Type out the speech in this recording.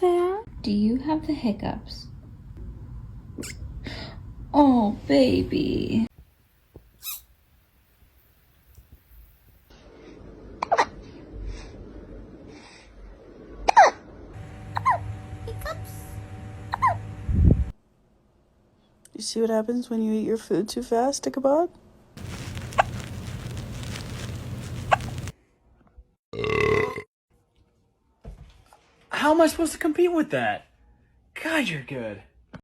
there? Do you have the hiccups? Oh, baby. Hiccups. You see what happens when you eat your food too fast, Ichabod? How am I supposed to compete with that? God, you're good.